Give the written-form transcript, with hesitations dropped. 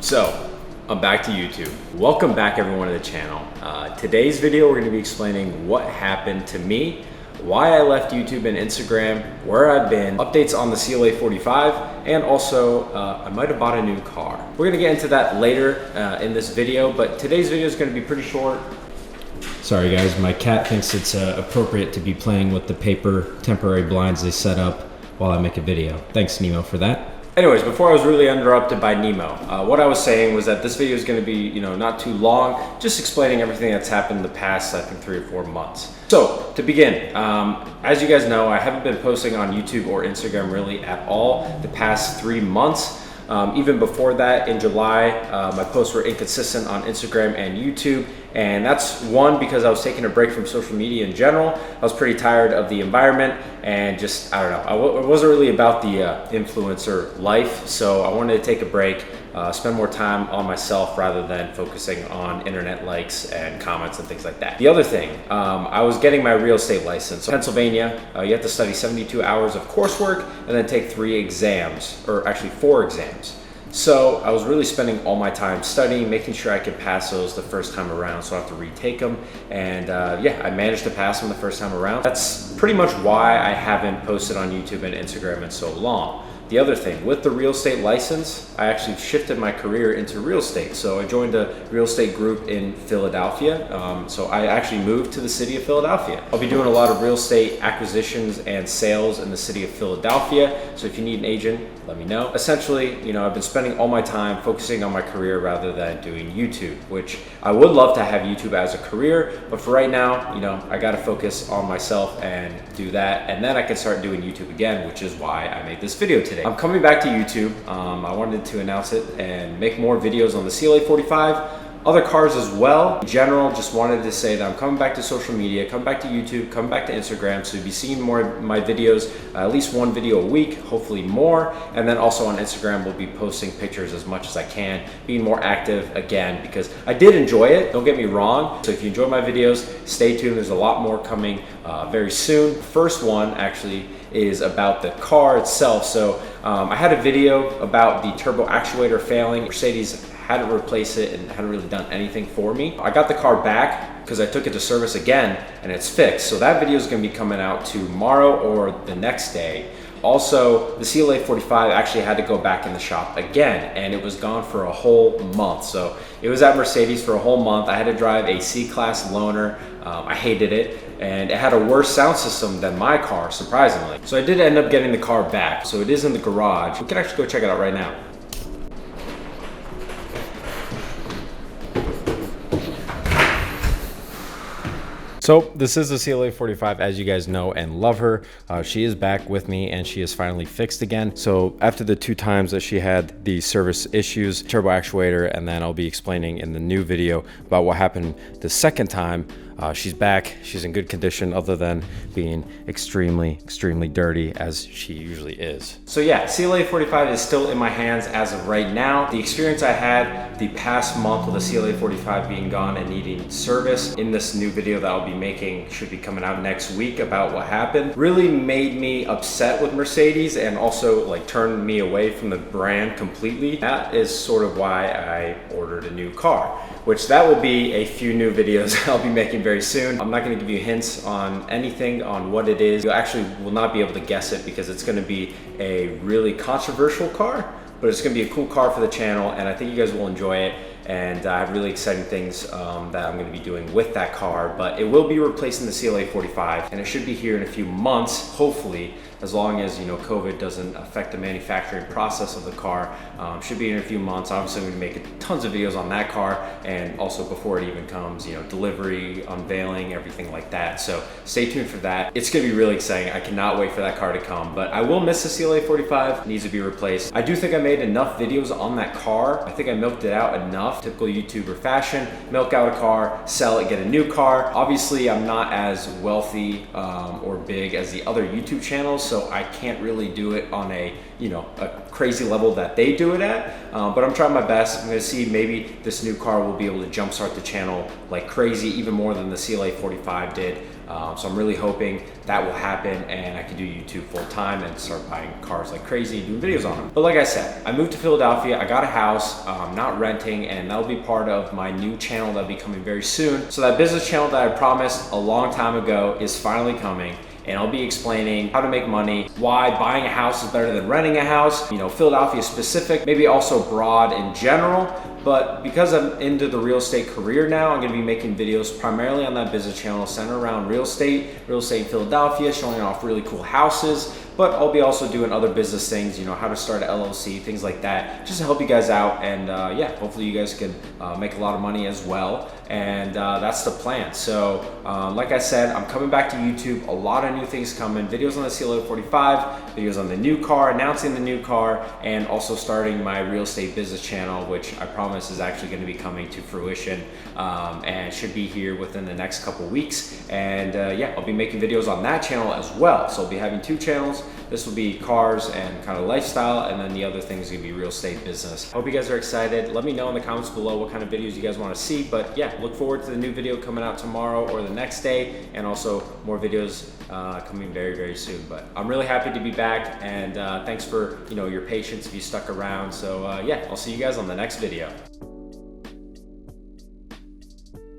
So, I'm back to YouTube. Welcome back everyone to the channel. Today's video we're going to be explaining what happened to me, why I left YouTube and Instagram, where I've been, updates on the CLA 45, and also I might have bought a new car. We're going to get into that later in this video, but today's video is going to be pretty short. Sorry guys, my cat thinks it's appropriate to be playing with the paper temporary blinds they set up while I make a video. Thanks Nemo for that. Anyways, before I was really interrupted by Nemo, what I was saying was that this video is going to be, not too long, just explaining everything that's happened in the past, I think 3 or 4 months. So, to begin, as you guys know, I haven't been posting on YouTube or Instagram really at all the past 3 months. Even before that, in July, my posts were inconsistent on Instagram and YouTube. And that's one, because I was taking a break from social media in general. I was pretty tired of the environment and just, I don't know, it wasn't really about the influencer life. So I wanted to take a break, spend more time on myself rather than focusing on internet likes and comments and things like that. The other thing, I was getting my real estate license. So Pennsylvania, you have to study 72 hours of coursework and then take 3 exams, or actually 4 exams. So I was really spending all my time studying, making sure I could pass those the first time around, so I have to retake them. And yeah, I managed to pass them the first time around. That's pretty much why I haven't posted on YouTube and Instagram in so long. The other thing, with the real estate license, I actually shifted my career into real estate. So I joined a real estate group in Philadelphia. So I actually moved to the city of Philadelphia. I'll be doing a lot of real estate acquisitions and sales in the city of Philadelphia. So if you need an agent, let me know. Essentially, I've been spending all my time focusing on my career rather than doing YouTube, which I would love to have YouTube as a career, but for right now, I gotta focus on myself and do that, and then I can start doing YouTube again, which is why I made this video today. I'm coming back to YouTube. I wanted to announce it and make more videos on the CLA 45, other cars as well. In general, just wanted to say that I'm coming back to social media, coming back to YouTube, coming back to Instagram, so you'll be seeing more of my videos, at least 1 video a week, hopefully more. And then also on Instagram, we'll be posting pictures as much as I can, being more active again, because I did enjoy it, don't get me wrong. So if you enjoy my videos, stay tuned, there's a lot more coming very soon. First one actually is about the car itself. So I had a video about the turbo actuator failing. Mercedes had to replace it and hadn't really done anything for me. I got the car back because I took it to service again and it's fixed. So that video is gonna be coming out tomorrow or the next day. Also, the CLA 45 actually had to go back in the shop again, and it was gone for a whole month. So it was at Mercedes for a whole month. I had to drive a C-Class loaner. I hated it, and it had a worse sound system than my car, surprisingly. So I did end up getting the car back. So it is in the garage. We can actually go check it out right now. So this is the CLA 45, as you guys know and love her. She is back with me and she is finally fixed again. So after the 2 times that she had the service issues, turbo actuator, and then I'll be explaining in the new video about what happened the second time, she's back. She's in good condition other than being extremely dirty as she usually is. So yeah, CLA 45 is still in my hands as of right now. The experience I had the past month with the CLA 45 being gone and needing service, in this new video that I'll be making, should be coming out next week, about what happened, really made me upset with Mercedes and also like turned me away from the brand completely. That is sort of why I ordered a new car, which that will be a few new videos I'll be making very soon. I'm not going to give you hints on anything on what it is. You actually will not be able to guess it because it's going to be a really controversial car, but it's going to be a cool car for the channel, and I think you guys will enjoy it. And I have really exciting things that I'm going to be doing with that car, but it will be replacing the CLA 45, and it should be here in a few months, hopefully, as long as COVID doesn't affect the manufacturing process of the car. Should be in a few months. Obviously, I'm going to make tons of videos on that car, and also before it even comes, delivery, unveiling, everything like that. So stay tuned for that. It's going to be really exciting. I cannot wait for that car to come, but I will miss the CLA 45. It needs to be replaced. I do think I made enough videos on that car. I think I milked it out enough. Typical YouTuber fashion, milk out a car, sell it, get a new car. Obviously, I'm not as wealthy or big as the other YouTube channels, so I can't really do it on a a crazy level that they do it at. but I'm trying my best. I'm gonna see maybe this new car will be able to jumpstart the channel like crazy, even more than the CLA 45 did. So I'm really hoping that will happen and I can do YouTube full time and start buying cars like crazy and doing videos on them. But like I said, I moved to Philadelphia, I got a house, not renting, and that'll be part of my new channel that'll be coming very soon. So that business channel that I promised a long time ago is finally coming. And I'll be explaining how to make money, why buying a house is better than renting a house, you know, Philadelphia specific, maybe also broad in general. But because I'm into the real estate career now, I'm gonna be making videos primarily on that business channel centered around real estate in Philadelphia, showing off really cool houses. But I'll be also doing other business things, you know, how to start an LLC, things like that, just to help you guys out. And yeah, hopefully you guys can make a lot of money as well. And that's the plan. So like I said, I'm coming back to YouTube, a lot of new things coming, videos on the CLA 45, videos on the new car, announcing the new car, and also starting my real estate business channel, which I promise is actually gonna be coming to fruition and should be here within the next couple weeks. And yeah, I'll be making videos on that channel as well. So I'll be having two channels. This will be cars and kind of lifestyle, and then the other thing is gonna be real estate business. Hope you guys are excited. Let me know in the comments below what kind of videos you guys wanna see, but yeah, look forward to the new video coming out tomorrow or the next day, and also more videos coming very, very soon. But I'm really happy to be back, and thanks for your patience if you stuck around. So yeah, I'll see you guys on the next video.